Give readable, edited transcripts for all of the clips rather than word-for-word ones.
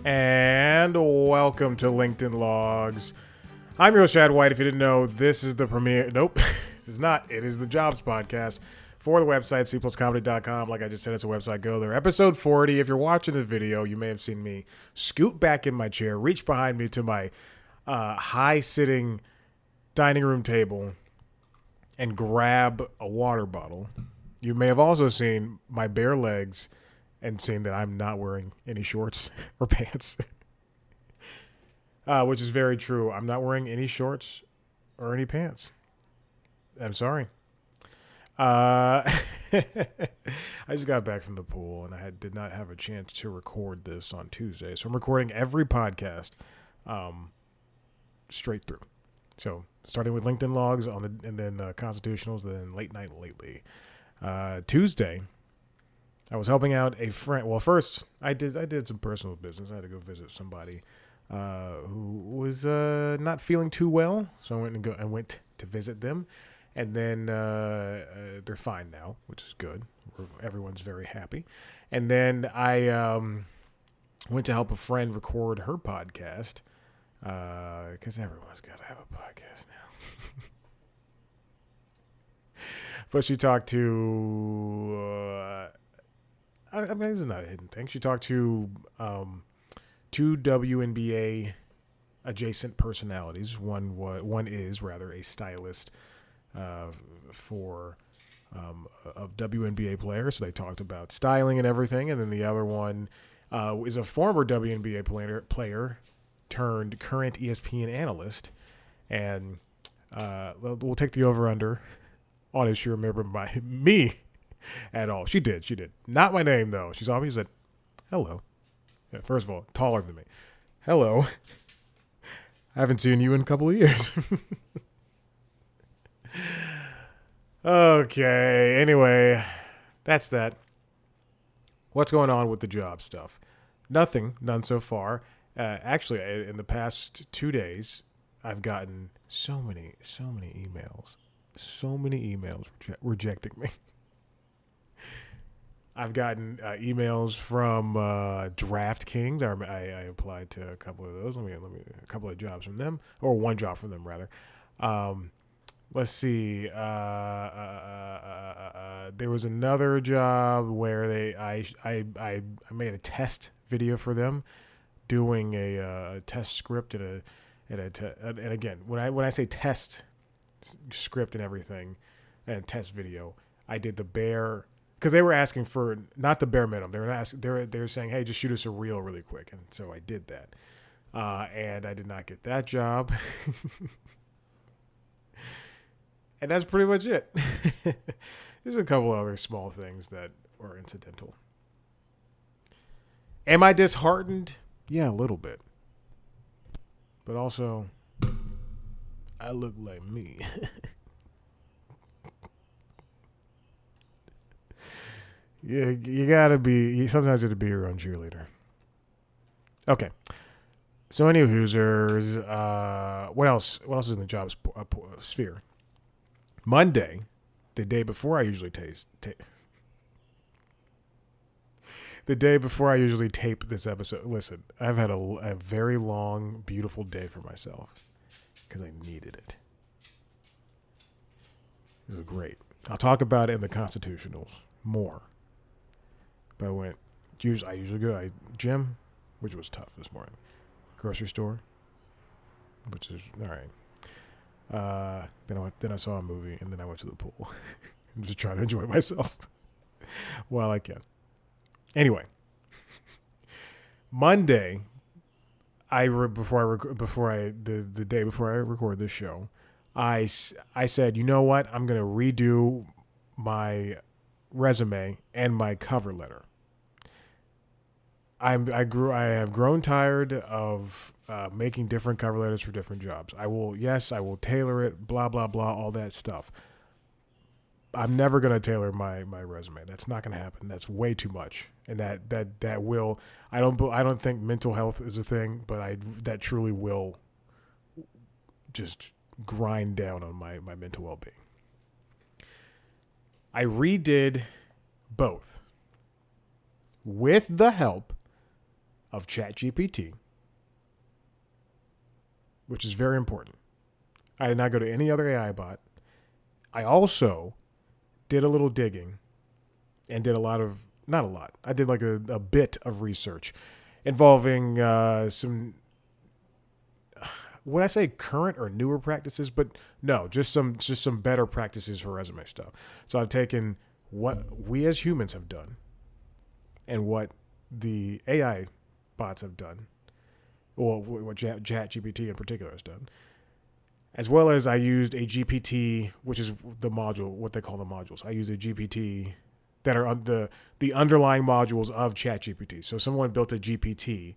And welcome to LinkedIn Logs. I'm your host, Chad White. If you didn't know, this is the premiere. Nope, it's not. It is the Jobs Podcast for the website, cpluscomedy.com. Like I just said, it's a website. Go there. Episode 40. If you're watching the video, you may have seen me scoot back in my chair, reach behind me to my high-sitting dining room table, and grab a water bottle. You may have also seen my bare legs and seen that I'm not wearing any shorts or pants, which is very true. I'm not wearing any shorts or any pants. I'm sorry. I just got back from the pool and I did not have a chance to record this on Tuesday. So I'm recording every podcast straight through. So starting with LinkedIn Logs and then Constitutionals, then Late Night Lately. Tuesday, I was helping out a friend. Well, first I did some personal business. I had to go visit somebody who was not feeling too well, so I went to visit them, and then they're fine now, which is good. Everyone's very happy. And then I went to help a friend record her podcast because everyone's got to have a podcast now. But she talked to. I mean, this is not a hidden thing. She talked to two WNBA adjacent personalities. One is rather a stylist for a WNBA player, so they talked about styling and everything. And then the other one is a former WNBA player turned current ESPN analyst, and we'll take the over under on if she remembered me at all. She did. Not my name, though. She's always said, hello. Yeah, first of all, taller than me. Hello. I haven't seen you in a couple of years. Okay. Anyway, that's that. What's going on with the job stuff? None so far. Actually, in the past 2 days, I've gotten so many emails. So many emails rejecting me. I've gotten emails from DraftKings. I applied to a couple of those. A couple of jobs from them, or one job from them rather. Let's see. There was another job where I made a test video for them, doing a test script and again when I say test script and everything and test video, I did the bare. Because they were asking for not the bare minimum. They were saying, "Hey, just shoot us a reel really quick," and so I did that. And I did not get that job. And that's pretty much it. There's a couple other small things that were incidental. Am I disheartened? Yeah, a little bit. But also, I look like me. Yeah, you gotta be. Sometimes you have to be your own cheerleader. Okay. So, any Hoosers, what else? What else is in the job sphere? Monday, the day before I usually the day before I usually tape this episode. Listen, I've had a very long, beautiful day for myself because I needed it. It was great. I'll talk about it in the Constitutionals more. But I usually go gym, which was tough this morning. Grocery store, which is all right. Then I saw a movie, and then I went to the pool. I'm just trying to enjoy myself while I can. Anyway, Monday, the day before I record this show, I said, you know what? I'm gonna redo my resume and my cover letter. I have grown tired of making different cover letters for different jobs. I will tailor it, blah, blah, blah, all that stuff. I'm never going to tailor my resume. That's not going to happen. That's way too much. And that will, I don't think mental health is a thing, but that truly will just grind down on my mental well-being. I redid both with the help of ChatGPT, which is very important. I did not go to any other AI bot. I also did a little digging and did not a lot. I did like a bit of research involving some, would I say current or newer practices? But no, just some better practices for resume stuff. So I've taken what we as humans have done and what the AI bots have done, or what ChatGPT in particular has done, as well as I used a GPT, which is the module, what they call the modules. I used a GPT that are the underlying modules of ChatGPT. So someone built a GPT,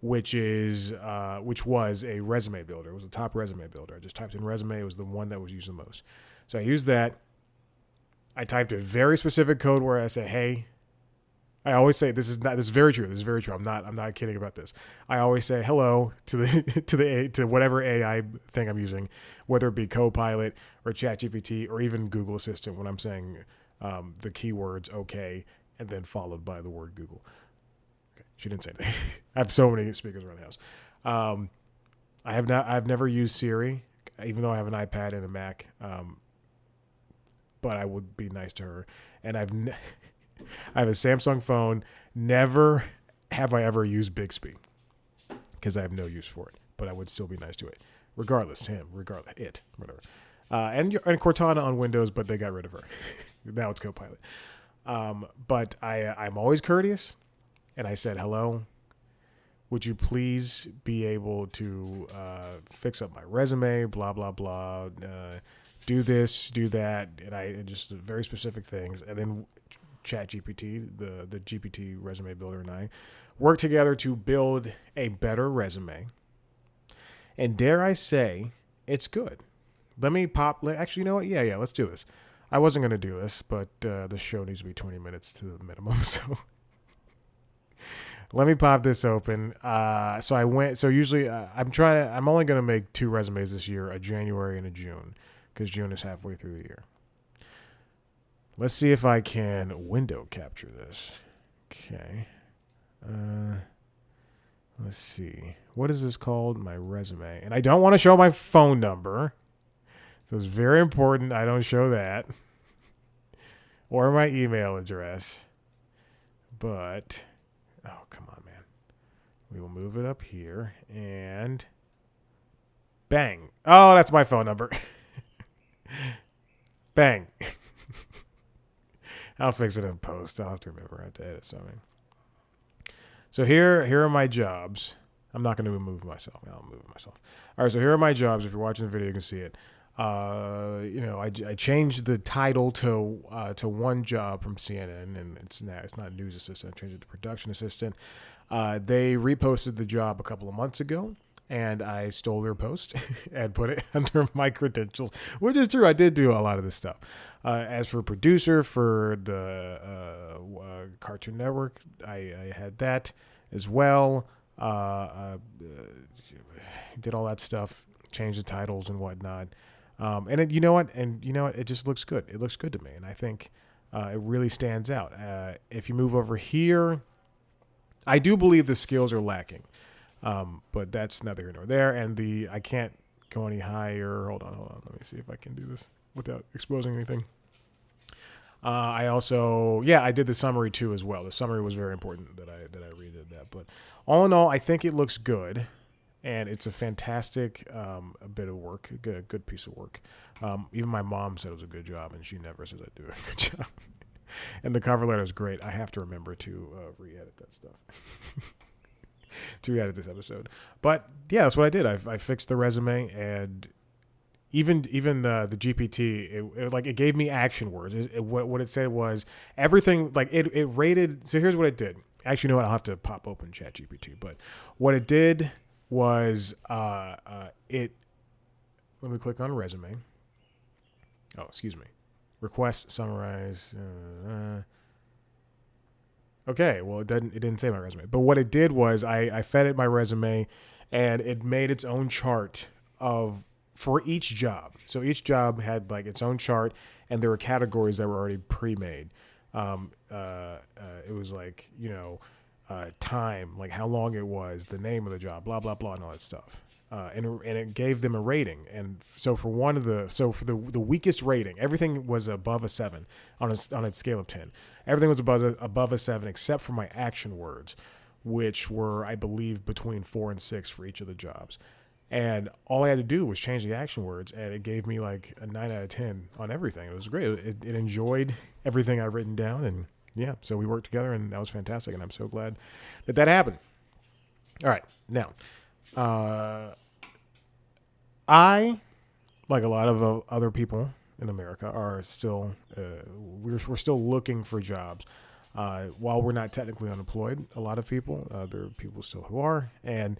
which was a resume builder. It was a top resume builder. I just typed in resume. It was the one that was used the most. So I used that. I typed a very specific code where I say, hey, I always say this is very true. This is very true. I'm not kidding about this. I always say hello to the to whatever AI thing I'm using, whether it be Copilot or ChatGPT or even Google Assistant when I'm saying the keywords okay and then followed by the word Google. Okay, she didn't say anything. I have so many speakers around the house. I've never used Siri, even though I have an iPad and a Mac. But I would be nice to her, and I have a Samsung phone. Never have I ever used Bixby because I have no use for it, but I would still be nice to it. Regardless, whatever. And Cortana on Windows, but they got rid of her. Now it's Copilot. But I'm always courteous, and I said, hello, would you please be able to fix up my resume, blah, blah, blah, do this, do that, and just very specific things. And then ChatGPT, the GPT resume builder, and I work together to build a better resume. And dare I say, it's good. Actually, you know what? Yeah, let's do this. I wasn't going to do this, but the show needs to be 20 minutes to the minimum, so let me pop this open. So usually I'm only going to make 2 resumes this year, a January and a June, because June is halfway through the year. Let's see if I can window capture this. Okay. Let's see. What is this called? My resume. And I don't want to show my phone number. So it's very important I don't show that. Or my email address. But, oh, come on, man. We will move it up here. And bang. Oh, that's my phone number. Bang. I'll fix it in post. I'll have to remember how to edit something. So here are my jobs. I'm not going to move myself. I'll move myself. All right, so here are my jobs. If you're watching the video, you can see it. I changed the title to one job from CNN, and it's not news assistant. I changed it to production assistant. They reposted the job a couple of months ago, and I stole their post and put it under my credentials, which is true. I did do a lot of this stuff. As for producer for the Cartoon Network, I had that as well. Did all that stuff, changed the titles and whatnot. You know what? It just looks good. It looks good to me, and I think it really stands out. If you move over here, I do believe the skills are lacking. But that's neither here nor there. And I can't go any higher. Hold on. Let me see if I can do this without exposing anything. I did the summary too as well. The summary was very important that I redid that. But all in all, I think it looks good, and it's a fantastic a bit of work, a good piece of work. Even my mom said it was a good job, and she never says I do a good job. And the cover letter is great. I have to remember to re-edit that stuff. To edit this episode. But yeah, that's what I did. I fixed the resume, and even the GPT, it gave me action words. What it said was everything, like it rated. So here's what it did. Actually, you know what? I'll have to pop open ChatGPT. But what it did was let me click on resume. Oh, excuse me. Request, summarize. Okay, well, it didn't say my resume. But what it did was I fed it my resume, and it made its own chart for each job. So each job had like its own chart, and there were categories that were already pre-made. It was like, time, like how long it was, the name of the job, blah blah blah, and all that stuff. And it gave them a rating. And so for the weakest rating, everything was above a 7 on its scale of 10. Everything was above a 7 except for my action words, which were, I believe, between 4 and 6 for each of the jobs. And all I had to do was change the action words, and it gave me like a 9 out of 10 on everything. It was great. It enjoyed everything I've written down, and yeah, so we worked together, and that was fantastic. And I'm so glad that happened. All right, now, I, like a lot of other people in America, are still we're still looking for jobs. While we're not technically unemployed, a lot of people, there are people still who are, and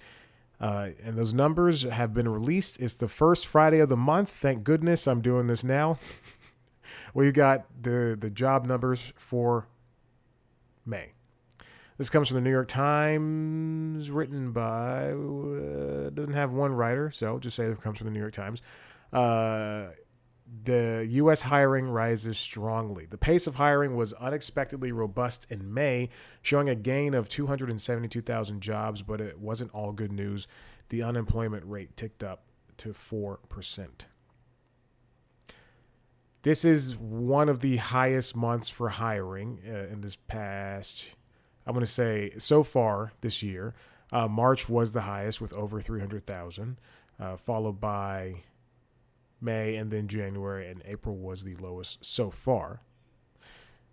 those numbers have been released. It's the first Friday of the month. Thank goodness I'm doing this now. We've got the job numbers for May. This comes from the New York Times, written by, doesn't have one writer, so just say it comes from the New York Times. The U.S. hiring rises strongly. The pace of hiring was unexpectedly robust in May, showing a gain of 272,000 jobs, but it wasn't all good news. The unemployment rate ticked up to 4%. This is one of the highest months for hiring in this past, I'm going to say, so far this year. March was the highest with over 300,000, followed by May, and then January, and April was the lowest so far.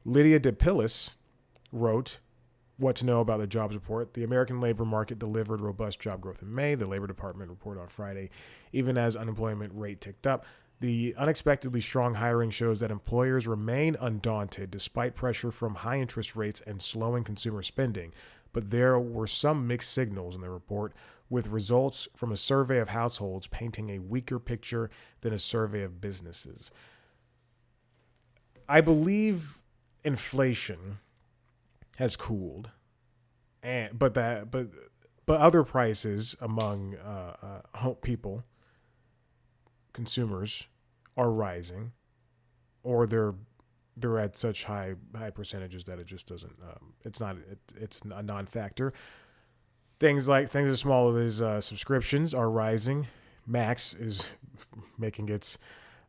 Lydia DePillis wrote what to know about the jobs report. The American labor market delivered robust job growth in May. The Labor Department reported on Friday, even as unemployment rate ticked up. The unexpectedly strong hiring shows that employers remain undaunted despite pressure from high interest rates and slowing consumer spending. But there were some mixed signals in the report, with results from a survey of households painting a weaker picture than a survey of businesses. I believe inflation has cooled, but other prices among people, consumers, are rising, or they're at such high percentages that it just doesn't. It's a non-factor. Things as small as subscriptions are rising. Max is making its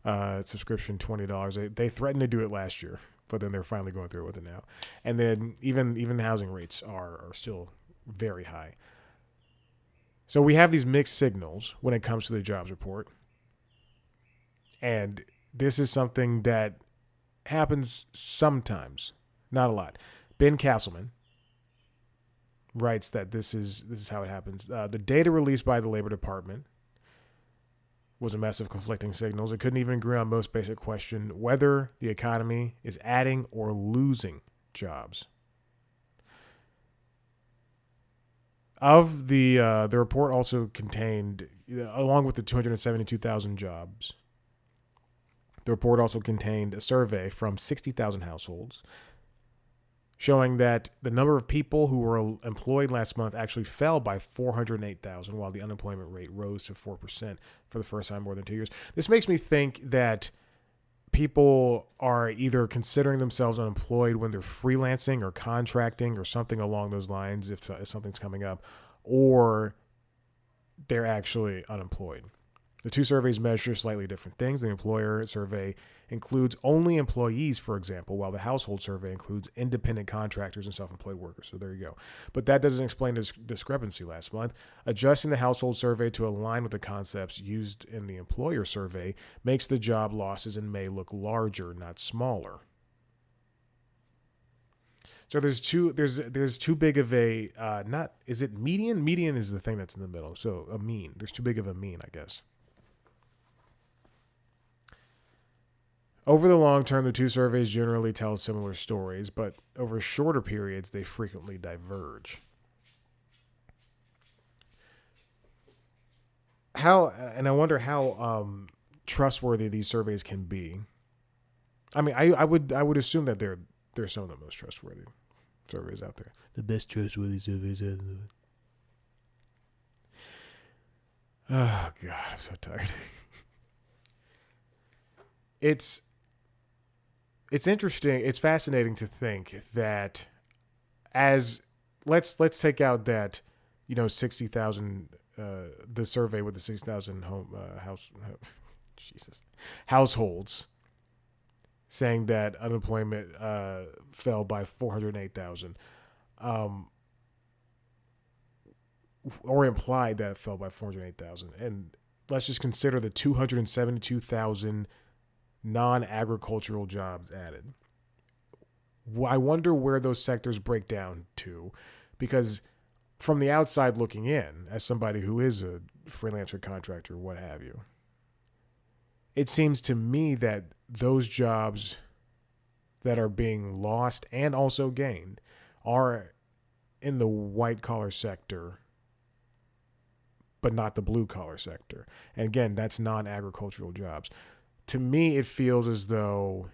subscription $20. They threatened to do it last year, but then they're finally going through it with it now. And then even housing rates are still very high. So we have these mixed signals when it comes to the jobs report. And this is something that happens sometimes, not a lot. Ben Castleman writes that this is how it happens. The data released by the Labor Department was a mess of conflicting signals. It couldn't even agree on most basic question whether the economy is adding or losing jobs. Of the report also contained, along with the 272,000 jobs, the report also contained a survey from 60,000 households, showing that the number of people who were employed last month actually fell by 408,000, while the unemployment rate rose to 4% for the first time in more than 2 years. This makes me think that people are either considering themselves unemployed when they're freelancing or contracting or something along those lines, if something's coming up, or they're actually unemployed. The two surveys measure slightly different things. The employer survey includes only employees, for example, while the household survey includes independent contractors and self-employed workers. So there you go. But that doesn't explain this discrepancy last month. Adjusting the household survey to align with the concepts used in the employer survey makes the job losses in May look larger, not smaller. So there's too big of a is it median? Median is the thing that's in the middle. So a mean. There's too big of a mean, I guess. Over the long term, the two surveys generally tell similar stories, but over shorter periods, they frequently diverge. I wonder how trustworthy these surveys can be. I mean, I would assume that they're some of the most trustworthy surveys out there. The best trustworthy surveys out there. Oh God, I'm so tired. It's interesting. It's fascinating to think that as let's take out that 60,000 the survey with the 6,000 home Jesus households saying that unemployment fell by 408,000 or implied that it fell by 408,000, and let's just consider the 272,000 non-agricultural jobs added. I wonder where those sectors break down to, because from the outside looking in, as somebody who is a freelancer, contractor, what have you, it seems to me that those jobs that are being lost and also gained are in the white collar sector, but not the blue collar sector. And again, that's non-agricultural jobs. To me, it feels as though,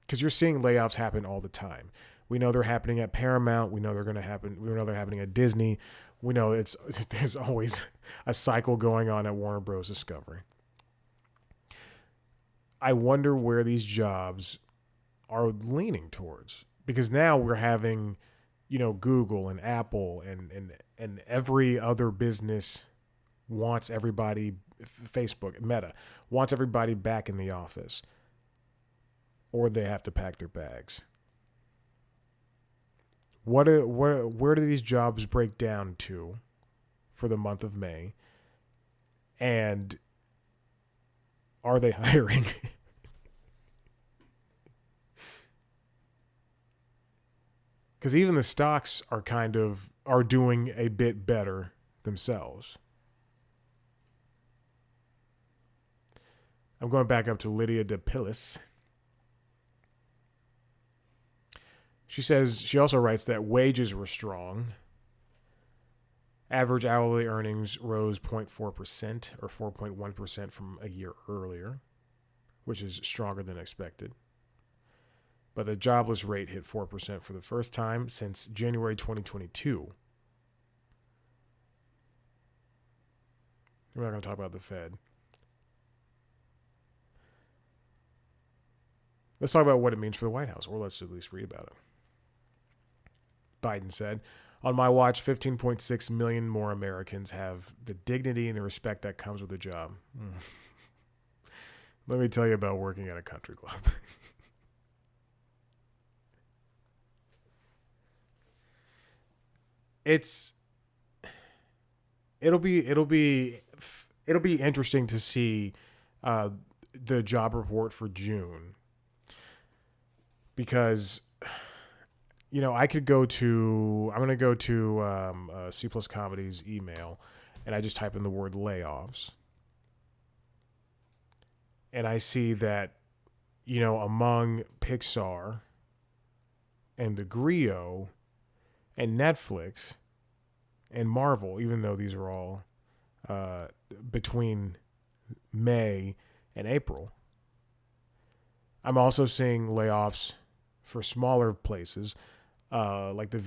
because you're seeing layoffs happen all the time. We know they're happening at Paramount. We know they're going to happen. We know they're happening at Disney. We know there's always a cycle going on at Warner Bros. Discovery. I wonder where these jobs are leaning towards, because now we're having, Google and Apple and every other business wants everybody, Facebook, Meta wants everybody back in the office, or they have to pack their bags. Where do these jobs break down to for the month of May? And are they hiring? Because even the stocks are doing a bit better themselves. I'm going back up to Lydia DePillis. She also writes that wages were strong. Average hourly earnings rose 0.4% or 4.1% from a year earlier, which is stronger than expected. But the jobless rate hit 4% for the first time since January 2022. We're not going to talk about the Fed. Let's talk about what it means for the White House, or let's at least read about it. Biden said, "On my watch, 15.6 million more Americans have the dignity and the respect that comes with a job." Let me tell you about working at a country club. It'll be interesting to see the job report for June, because I'm going to go to C Plus Comedy's email, and I just type in the word layoffs, and I see that among Pixar and the Grio and Netflix and Marvel, even though these are all between May and April, I'm also seeing layoffs for smaller places, like the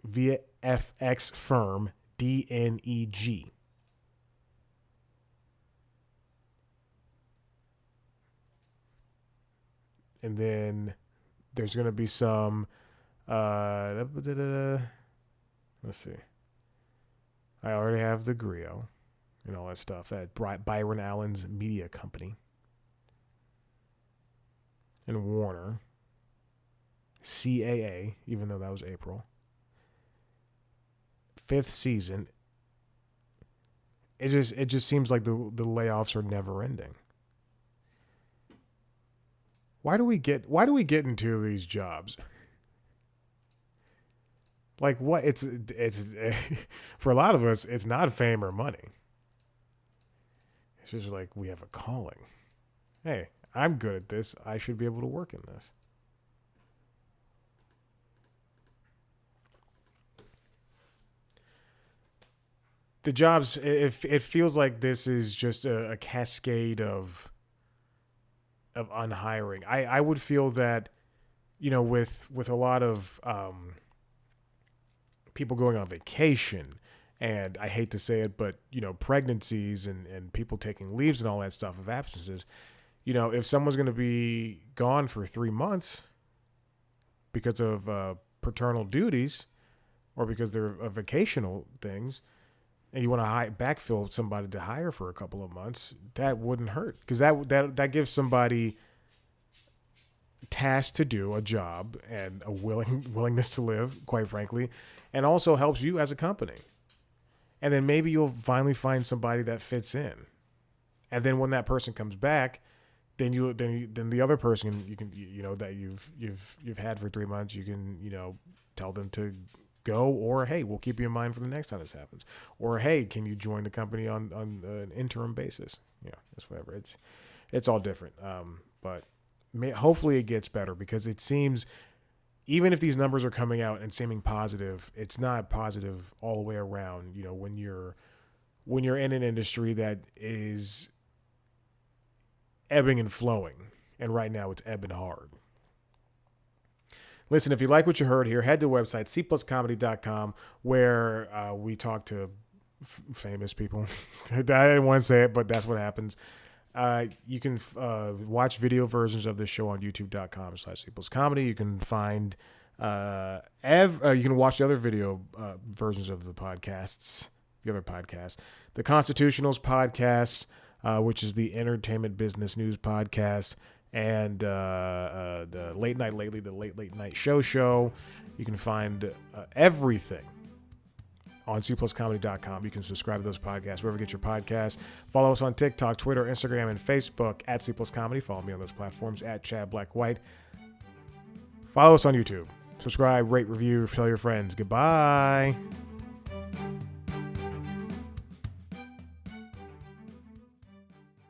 VFX firm DNEG. And then there's going to be some, let's see. I already have the Grio and all that stuff at Byron Allen's media company. And Warner. CAA, even though that was April. 5th season. It just seems like the layoffs are never ending. Why do we get into these jobs? Like, what? It's for a lot of us, it's not fame or money. It's just like, we have a calling. Hey, I'm good at this. I should be able to work in this. The jobs, it feels like this is just a cascade of unhiring. I would feel that, with a lot of people going on vacation, and I hate to say it, but pregnancies and people taking leaves and all that stuff of absences, if someone's going to be gone for 3 months because of paternal duties or because they're vacational things, and you want to backfill somebody to hire for a couple of months, that wouldn't hurt, because that gives somebody tasked to do a job and a willingness to live, quite frankly, and also helps you as a company. And then maybe you'll finally find somebody that fits in. And then when that person comes back, then the other person you can that you've had for 3 months, you can tell them to go, or hey, we'll keep you in mind for the next time this happens, or hey, can you join the company on an interim basis? Yeah, just whatever. It's all different. But hopefully it gets better, because it seems, even if these numbers are coming out and seeming positive, it's not positive all the way around. When you're in an industry that is ebbing and flowing, and right now it's ebbing hard. Listen, if you like what you heard here, head to the website cpluscomedy.com, where we talk to famous people. I didn't want to say it, but that's what happens. You can watch video versions of this show on youtube.com/cpluscomedy. You can find you can watch the other video versions of the podcasts, the Constitutionals podcast, which is the entertainment business news podcast, and the Late Night Lately, the Late Night Show. You can find everything on cpluscomedy.com. You can subscribe to those podcasts wherever you get your podcasts. Follow us on TikTok, Twitter, Instagram, and Facebook at cpluscomedy. Follow me on those platforms at Chad Black White. Follow us on YouTube. Subscribe, rate, review, tell your friends. Goodbye.